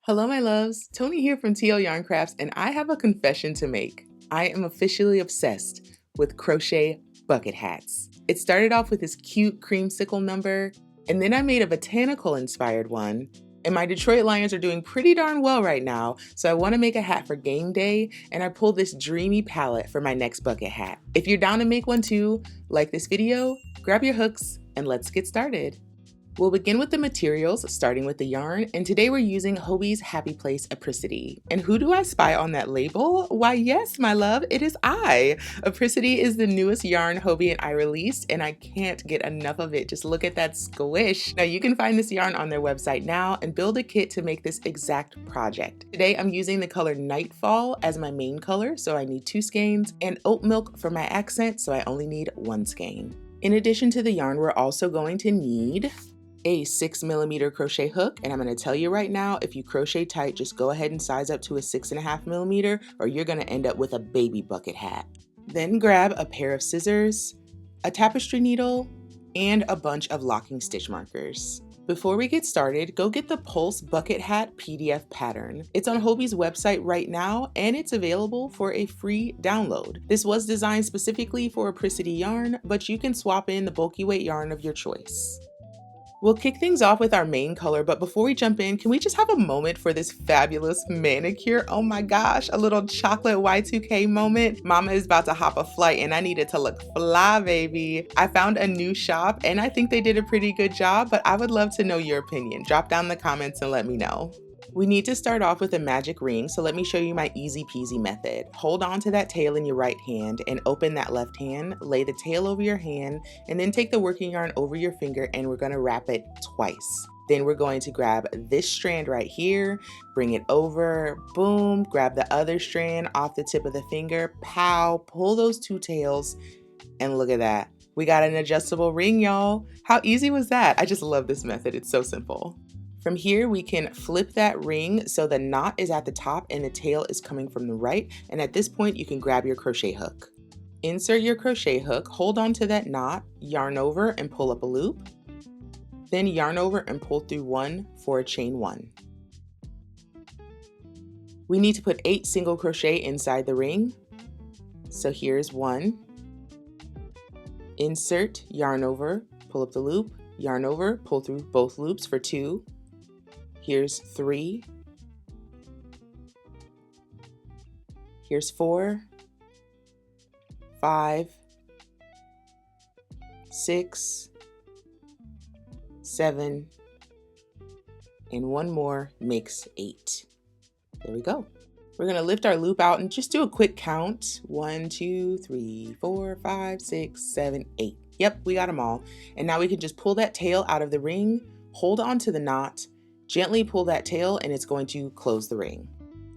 Hello, my loves. Tony here from TL Yarn Crafts, and I have a confession to make. I am officially obsessed with crochet bucket hats. It started off with this cute creamsicle number, and then I made a botanical inspired one. And my Detroit Lions are doing pretty darn well right now, so I want to make a hat for game day, and I pulled this dreamy palette for my next bucket hat. If you're down to make one too, like this video, grab your hooks, and let's get started. We'll begin with the materials, starting with the yarn, and today we're using Hobie's Happy Place Apricity. And who do I spy on that label? Why yes, my love, it is I! Apricity is the newest yarn Hobie and I released, and I can't get enough of it. Just look at that squish. Now you can find this yarn on their website now and build a kit to make this exact project. Today I'm using the color Nightfall as my main color, so I need 2 skeins, and Oat Milk for my accent, so I only need 1 skein. In addition to the yarn, we're also going to need a 6mm crochet hook, and I'm going to tell you right now, if you crochet tight, just go ahead and size up to a 6.5mm or you're going to end up with a baby bucket hat. Then grab a pair of scissors, a tapestry needle, and a bunch of locking stitch markers. Before we get started, go get the Pulse Bucket Hat PDF pattern. It's on Hobie's website right now, and it's available for a free download. This was designed specifically for Apricity yarn, but you can swap in the bulky weight yarn of your choice. We'll kick things off with our main color, but before we jump in, can we just have a moment for this fabulous manicure? Oh my gosh, a little chocolate Y2K moment. Mama is about to hop a flight and I need it to look fly, baby. I found a new shop and I think they did a pretty good job, but I would love to know your opinion. Drop down in the comments and let me know. We need to start off with a magic ring, so let me show you my easy peasy method. Hold on to that tail in your right hand and open that left hand, lay the tail over your hand, and then take the working yarn over your finger and we're gonna wrap it twice. Then we're going to grab this strand right here, bring it over, boom, grab the other strand off the tip of the finger, pow, pull those 2 tails, and look at that. We got an adjustable ring, y'all. How easy was that? I just love this method, it's so simple. From here, we can flip that ring so the knot is at the top and the tail is coming from the right. And at this point, you can grab your crochet hook. Insert your crochet hook, hold on to that knot, yarn over and pull up a loop. Then yarn over and pull through 1 for a chain 1. We need to put 8 single crochet inside the ring. So here's 1. Insert, yarn over, pull up the loop, yarn over, pull through both loops for 2. Here's 3, here's 4, 5, 6, 7, and 1 more makes 8. There we go. We're gonna lift our loop out and just do a quick count. 1, 2, 3, 4, 5, 6, 7, 8. Yep, we got them all. And now we can just pull that tail out of the ring, hold on to the knot, gently pull that tail and it's going to close the ring.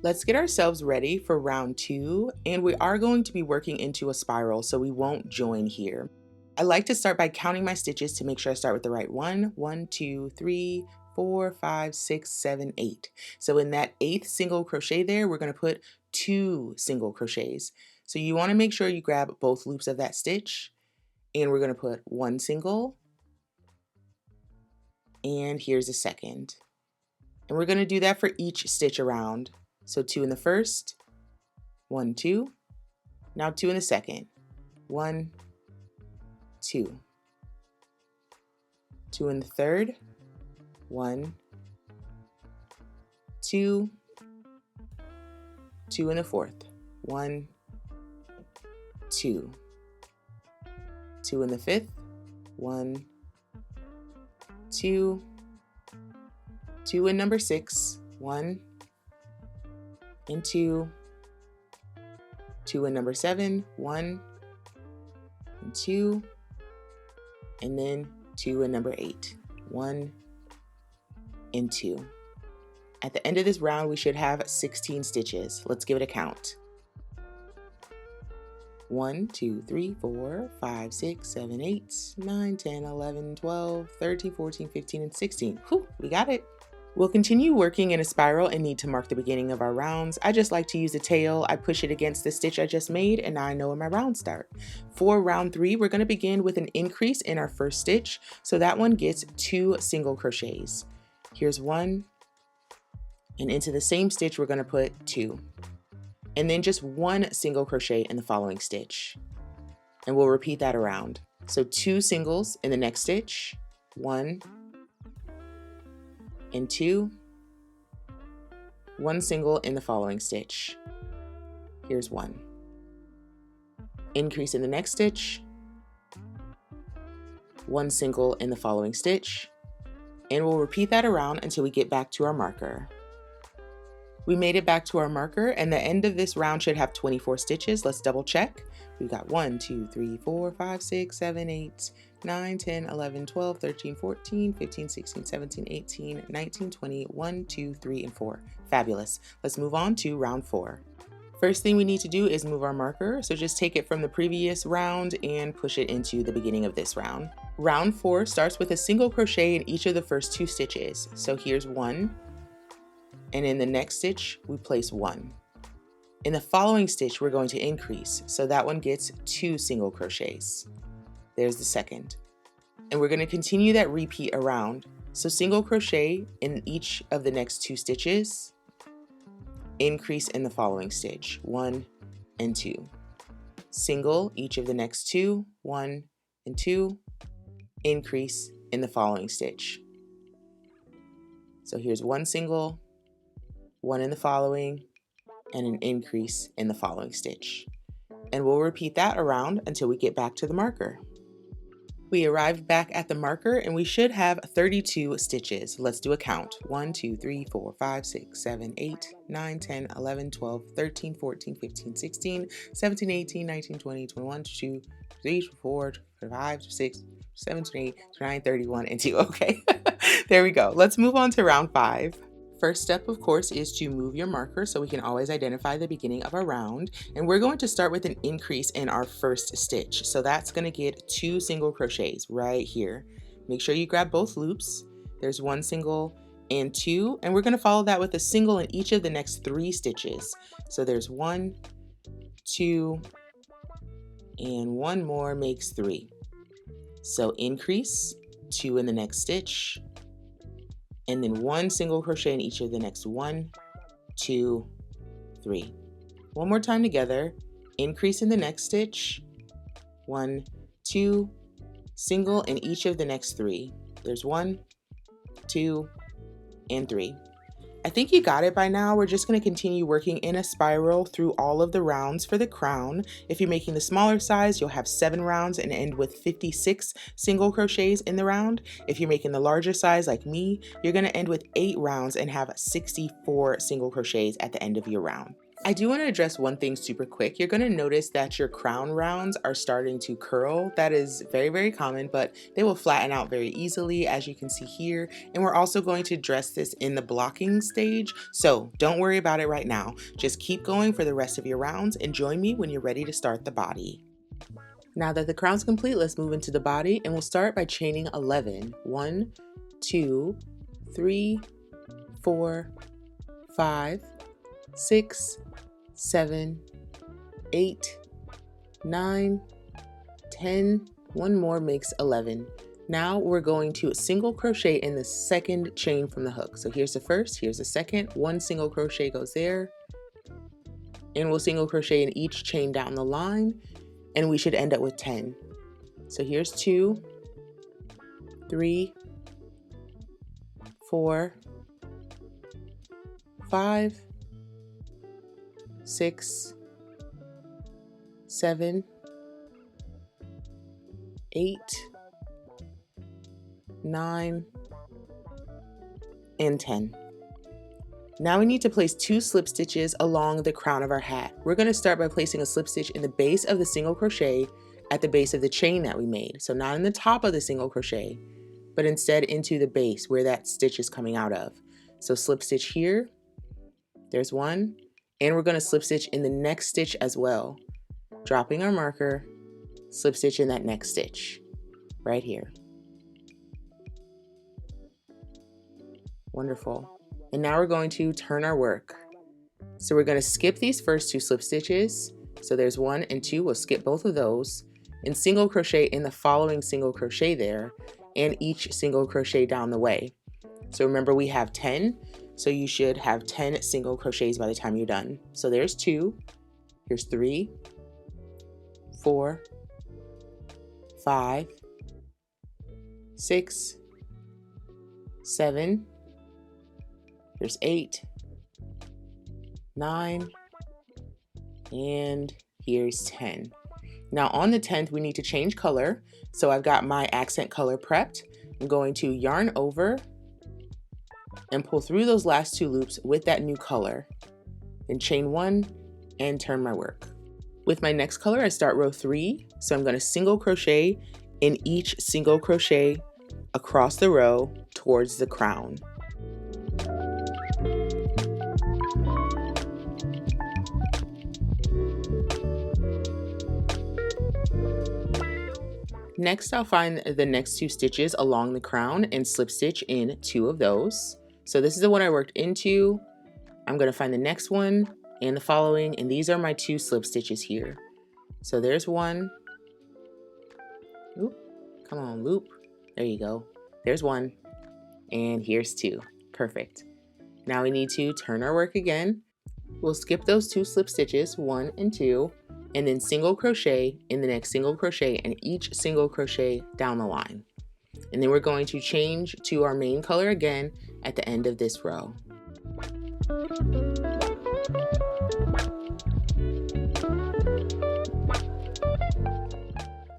Let's get ourselves ready for round 2, and we are going to be working into a spiral, so we won't join here. I like to start by counting my stitches to make sure I start with the right one. 1, 2, 3, 4, 5, 6, 7, 8. So in that 8th single crochet there, we're going to put 2 single crochets. So you want to make sure you grab both loops of that stitch, and we're going to put 1 single, and here's a second. And we're going to do that for each stitch around. So 2 in the first, 1, 2, now 2 in the second, 1, 2, 2 in the third, 1, 2, 2 in the fourth, 1, 2, 2 in the fifth, 1, 2, 2 in number 6, 1 and 2, 2 in number 7, 1 and 2, and then 2 in number 8, 1 and 2. At the end of this round, we should have 16 stitches. Let's give it a count. 1, 2, 3, 4, 5, 6, 7, 8, 9, 10, 11, 12, 13, 14, 15, and 16. Whew, we got it. We'll continue working in a spiral and need to mark the beginning of our rounds. I just like to use a tail. I push it against the stitch I just made and now I know where my rounds start. For round 3, we're going to begin with an increase in our first stitch. So that one gets 2 single crochets. Here's 1, And into the same stitch, we're going to put 2. And then just 1 single crochet in the following stitch. And we'll repeat that around. So 2 singles in the next stitch, 1 and 2, 1 single in the following stitch. Here's 1. Increase in the next stitch, 1 single in the following stitch, and we'll repeat that around until we get back to our marker. We made it back to our marker, and the end of this round should have 24 stitches. Let's double check. We've got 1, 2, 3, 4, 5, 6, 7, 8, 9, 10, 11, 12, 13, 14, 15, 16, 17, 18, 19, 20, 1, 2, 3, and 4. Fabulous. Let's move on to round 4. First thing we need to do is move our marker, so just take it from the previous round and push it into the beginning of this round. Round 4 starts with a single crochet in each of the first 2 stitches. So here's 1, and in the next stitch we place 1. In the following stitch we're going to increase, so that one gets 2 single crochets. There's the second. And we're going to continue that repeat around. So single crochet in each of the next 2 stitches, increase in the following stitch, 1 and 2. Single each of the next 2, 1 and 2, increase in the following stitch. So here's 1 single, 1 in the following, and an increase in the following stitch. And we'll repeat that around until we get back to the marker. We arrived back at the marker and we should have 32 stitches. Let's do a count. 1, 2, 3, 4, 5, 6, 7, 8, 9, 10, 11, 12, 13, 14, 15, 16, 17, 18, 19, 20, 21, 22, 23, 24, 25, 26, 7, 28, 29, 31, and 2. Okay, there we go. Let's move on to round 5. First step, of course, is to move your marker so we can always identify the beginning of a round. And we're going to start with an increase in our first stitch. So that's going to get 2 single crochets right here. Make sure you grab both loops. There's 1 single and 2, and we're going to follow that with a single in each of the next 3 stitches. So there's 1, 2, and 1 more makes 3. So increase, 2 in the next stitch, and then 1 single crochet in each of the next 1, 2, 3. One more time together, increase in the next stitch, 1, 2, single in each of the next 3. There's 1, 2, and 3. I think you got it by now. We're just going to continue working in a spiral through all of the rounds for the crown. If you're making the smaller size, you'll have 7 rounds and end with 56 single crochets in the round. If you're making the larger size like me, you're going to end with 8 rounds and have 64 single crochets at the end of your round. I do want to address one thing super quick. You're going to notice that your crown rounds are starting to curl. That is very, very common, but they will flatten out very easily, as you can see here. And we're also going to address this in the blocking stage. So don't worry about it right now. Just keep going for the rest of your rounds and join me when you're ready to start the body. Now that the crown's complete, let's move into the body, and we'll start by chaining 11. 1, 2, 3, 4, 5, 6, 7, 8, 9, 10, 1 more makes 11. Now we're going to single crochet in the second chain from the hook. So here's the first, here's the second, 1 single crochet goes there, and we'll single crochet in each chain down the line, and we should end up with 10. So here's 2, 3, 4, 5, 6, 7, 8, 9, and 10. Now we need to place 2 slip stitches along the crown of our hat. We're going to start by placing a slip stitch in the base of the single crochet at the base of the chain that we made. So not in the top of the single crochet, but instead into the base where that stitch is coming out of. So slip stitch here, there's 1, and we're going to slip stitch in the next stitch as well, dropping our marker, slip stitch in that next stitch right here. Wonderful. And now we're going to turn our work. So we're going to skip these first 2 slip stitches. So there's 1 and 2, we'll skip both of those, and single crochet in the following single crochet there, and each single crochet down the way. So remember, we have 10. So you should have 10 single crochets by the time you're done. So there's 2, here's 3, 4, 5, 6, 7, here's 8, 9, and here's 10. Now on the 10th, we need to change color. So I've got my accent color prepped. I'm going to yarn over and pull through those last 2 loops with that new color. Then chain 1 and turn my work. With my next color, I start row 3. So I'm going to single crochet in each single crochet across the row towards the crown. Next, I'll find the next 2 stitches along the crown and slip stitch in 2 of those. So this is the one I worked into. I'm going to find the next one and the following, and these are my 2 slip stitches here. So there's 1. Oop, come on, loop. There you go. There's 1, and here's 2. Perfect. Now we need to turn our work again. We'll skip those 2 slip stitches, 1 and 2, and then single crochet in the next single crochet and each single crochet down the line. And then we're going to change to our main color again at the end of this row.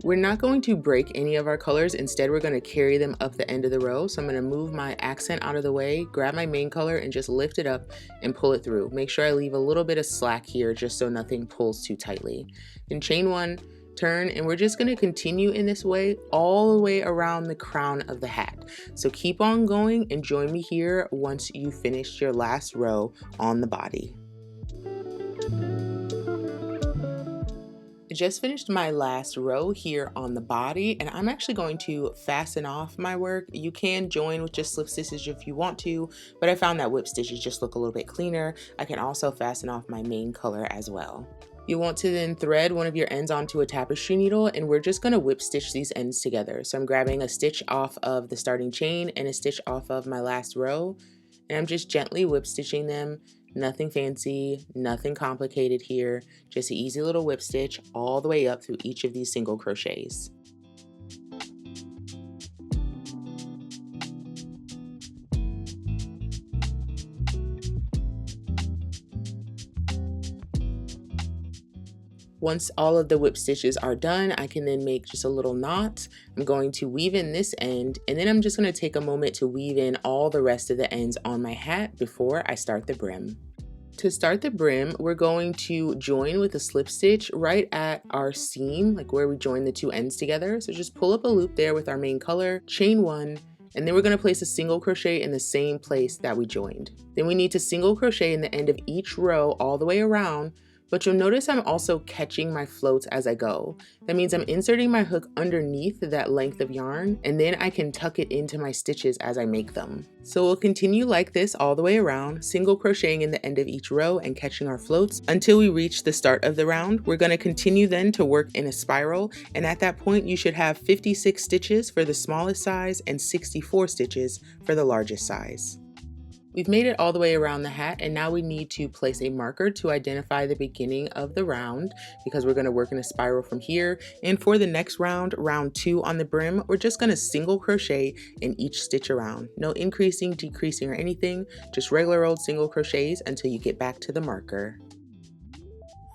We're not going to break any of our colors. Instead, we're going to carry them up the end of the row. So I'm going to move my accent out of the way, grab my main color and just lift it up and pull it through. Make sure I leave a little bit of slack here just so nothing pulls too tightly. Then chain 1, turn, and we're just going to continue in this way all the way around the crown of the hat. So keep on going and join me here once you finish your last row on the body. I just finished my last row here on the body, and I'm actually going to fasten off my work. You can join with just slip stitches if you want to, but I found that whip stitches just look a little bit cleaner. I can also fasten off my main color as well. You want to then thread one of your ends onto a tapestry needle, and we're just going to whip stitch these ends together. So I'm grabbing a stitch off of the starting chain and a stitch off of my last row, and I'm just gently whip stitching them. Nothing fancy, nothing complicated here, just an easy little whip stitch all the way up through each of these single crochets. Once all of the whip stitches are done, I can then make just a little knot. I'm going to weave in this end, and then I'm just going to take a moment to weave in all the rest of the ends on my hat before I start the brim. To start the brim, we're going to join with a slip stitch right at our seam, like where we join the 2 ends together. So just pull up a loop there with our main color, chain 1, and then we're going to place a single crochet in the same place that we joined. Then we need to single crochet in the end of each row all the way around, but you'll notice I'm also catching my floats as I go. That means I'm inserting my hook underneath that length of yarn, and then I can tuck it into my stitches as I make them. So we'll continue like this all the way around, single crocheting in the end of each row and catching our floats until we reach the start of the round. We're going to continue then to work in a spiral, and at that point you should have 56 stitches for the smallest size and 64 stitches for the largest size. We've made it all the way around the hat, and now we need to place a marker to identify the beginning of the round because we're going to work in a spiral from here. And for the next round, round 2 on the brim, we're just going to single crochet in each stitch around. No increasing, decreasing, or anything, just regular old single crochets until you get back to the marker.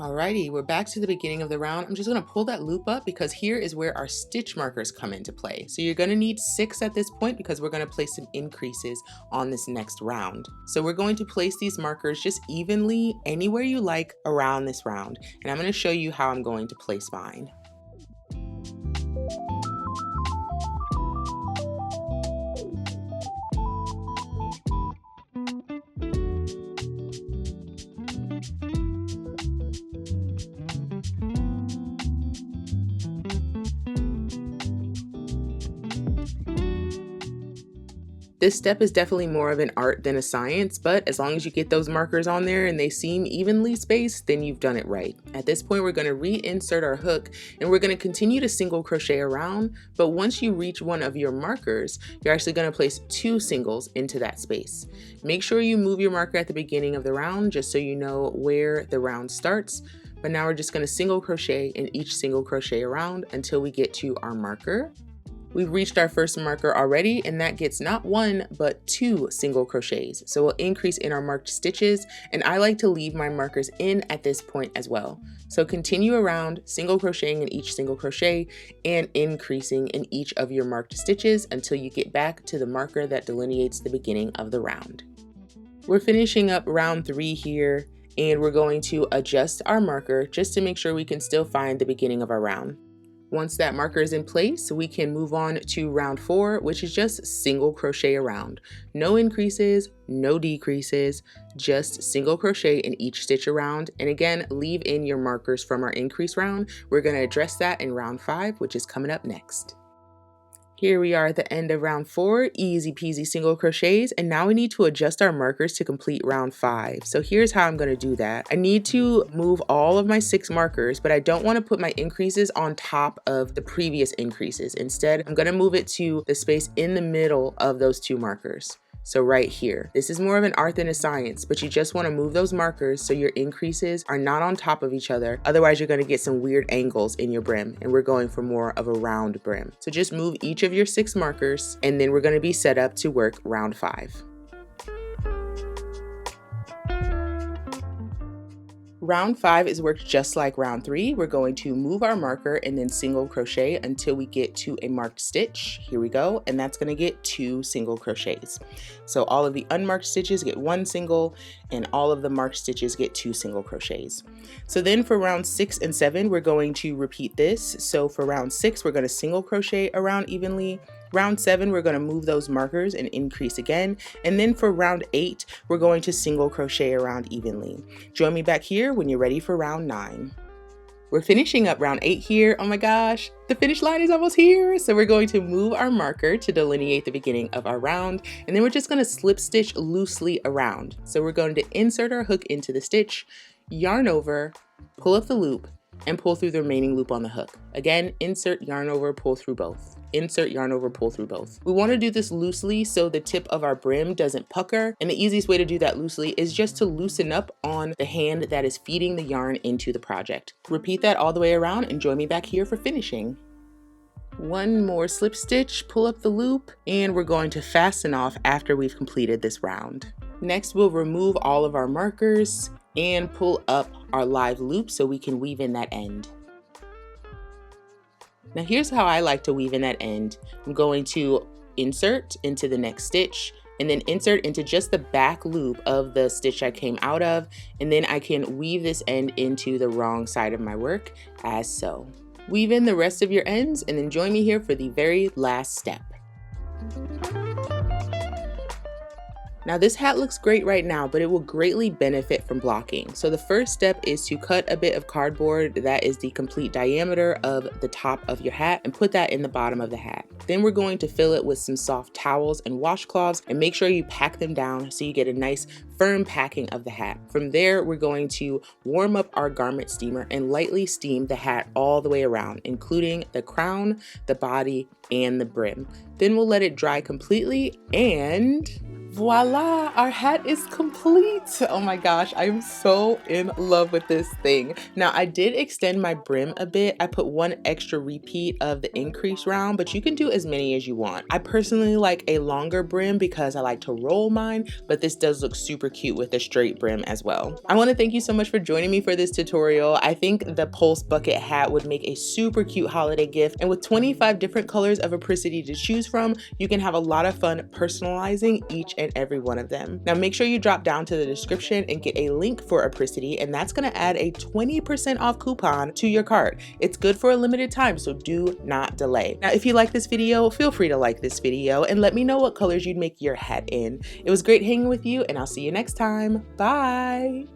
Alrighty, we're back to the beginning of the round. I'm just going to pull that loop up because here is where our stitch markers come into play. So you're going to need 6 at this point because we're going to place some increases on this next round. So we're going to place these markers just evenly anywhere you like around this round. And I'm going to show you how I'm going to place mine. This step is definitely more of an art than a science, but as long as you get those markers on there and they seem evenly spaced, then you've done it right. At this point, we're going to reinsert our hook and we're going to continue to single crochet around, but once you reach one of your markers, you're actually going to place 2 singles into that space. Make sure you move your marker at the beginning of the round just so you know where the round starts. But now we're just going to single crochet in each single crochet around until we get to our marker. We've reached our first marker already, and that gets not 1 but 2 single crochets. So we'll increase in our marked stitches, and I like to leave my markers in at this point as well. So continue around, single crocheting in each single crochet and increasing in each of your marked stitches until you get back to the marker that delineates the beginning of the round. We're finishing up round 3 here, and we're going to adjust our marker just to make sure we can still find the beginning of our round. Once that marker is in place, we can move on to round 4, which is just single crochet around. No increases, no decreases, just single crochet in each stitch around. And again, leave in your markers from our increase round. We're going to address that in round 5, which is coming up next. Here we are at the end of round 4, easy peasy single crochets, and now we need to adjust our markers to complete round 5. So here's how I'm going to do that. I need to move all of my 6 markers, but I don't want to put my increases on top of the previous increases. Instead, I'm going to move it to the space in the middle of those 2 markers. So right here, this is more of an art than a science, but you just want to move those markers so your increases are not on top of each other. Otherwise, you're going to get some weird angles in your brim, and we're going for more of a round brim. So just move each of your 6 markers, and then we're going to be set up to work round 5. Round 5 is worked just like round 3. We're going to move our marker and then single crochet until we get to a marked stitch. Here we go, and that's going to get 2 single crochets. So all of the unmarked stitches get 1 single, and all of the marked stitches get 2 single crochets. So then for round 6 and 7, we're going to repeat this. So for round 6, we're going to single crochet around evenly. Round 7, we're going to move those markers and increase again. And then for round 8, we're going to single crochet around evenly. Join me back here when you're ready for round 9. We're finishing up round 8 here. Oh my gosh, the finish line is almost here. So we're going to move our marker to delineate the beginning of our round. And then we're just going to slip stitch loosely around. So we're going to insert our hook into the stitch, yarn over, pull up the loop, and pull through the remaining loop on the hook. Again, insert, yarn over, pull through both. Insert, yarn over, pull through both. We want to do this loosely so the tip of our brim doesn't pucker, and the easiest way to do that loosely is just to loosen up on the hand that is feeding the yarn into the project. Repeat that all the way around and join me back here for finishing. One more slip stitch, pull up the loop, and we're going to fasten off after we've completed this round. Next, we'll remove all of our markers and pull up our live loop so we can weave in that end. Now here's how I like to weave in that end. I'm going to insert into the next stitch and then insert into just the back loop of the stitch I came out of, and then I can weave this end into the wrong side of my work as so. Weave in the rest of your ends and then join me here for the very last step. Now this hat looks great right now, but it will greatly benefit from blocking. So the first step is to cut a bit of cardboard that is the complete diameter of the top of your hat and put that in the bottom of the hat. Then we're going to fill it with some soft towels and washcloths and make sure you pack them down so you get a nice firm packing of the hat. From there, we're going to warm up our garment steamer and lightly steam the hat all the way around, including the crown, the body, and the brim. Then we'll let it dry completely and voila, our hat is complete. Oh my gosh, I'm so in love with this thing. Now I did extend my brim a bit. I put 1 extra repeat of the increase round, but you can do as many as you want. I personally like a longer brim because I like to roll mine, but this does look super cute with a straight brim as well. I want to thank you so much for joining me for this tutorial. I think the Pulse bucket hat would make a super cute holiday gift, and with 25 different colors of apricity to choose from, you can have a lot of fun personalizing each and every one of them. Now make sure you drop down to the description and get a link for apricity, and that's going to add a 20% off coupon to your cart. It's good for a limited time, so do not delay. Now if you like this video, feel free to like this video and let me know what colors you'd make your hat in. It was great hanging with you, and I'll see you next time. Bye.